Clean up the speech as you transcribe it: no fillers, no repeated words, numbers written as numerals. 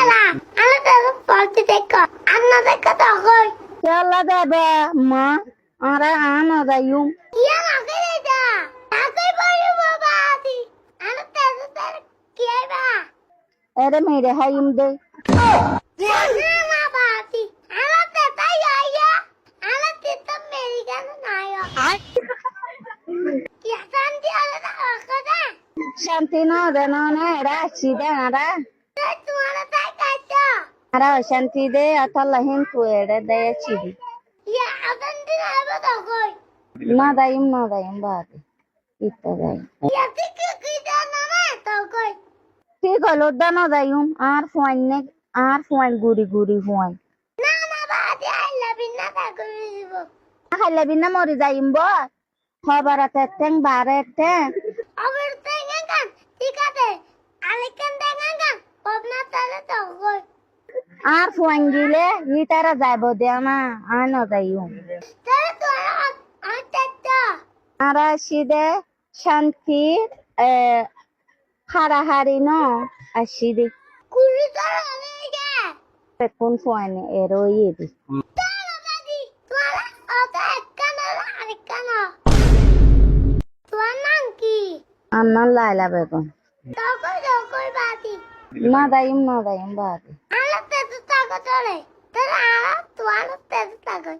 Ana da parti dekka. Anna dekka da koy. Yalla bebe ma ara ana da yum. Ya na kere da. Takai bari baba ati. Ana da kiai ba. Ere mere hayum de. Ya na ba ati. Ana da ya ya. Ana da meri gan na ya. Ya san di ala da kada. Shanti no de no na era chide ara. Tumhara tai kacha. Ara shanti de atalla hin tu ere de chidi. Ya adan din aba da koy. Na da yum ba de. Itta da. Ya tikki kida na na da koy. ঠিক হলো দানো দাইম আর ফোয়াইন নে আর ফোয়াইন গুড়ি গুড়ি ফোয়াইন Na na ba ati I love you na da koy. খাইলে বিনা মরি যাইম ব খবরতে টেং বারে টেং Over tengan kan. Tika de. Alikan tengan kan. Pobna tale da koy. আর ফোয়াইন গিলে ইতারা যাইব দে না আনো যাইম Tale to ata. আর আসিদে শান্তি হারাহারি ন আসিদে Kuri tara lege. কোন ফোয়াইন এর ওই দি Tara tadi. Tuara ota ekkana la ekkana. Tuanan ki. আন্না লাইলা বেগম Da koy bati. না দাইম বাদে Ala tetu tago tole. Tara ala tuana tetu tago.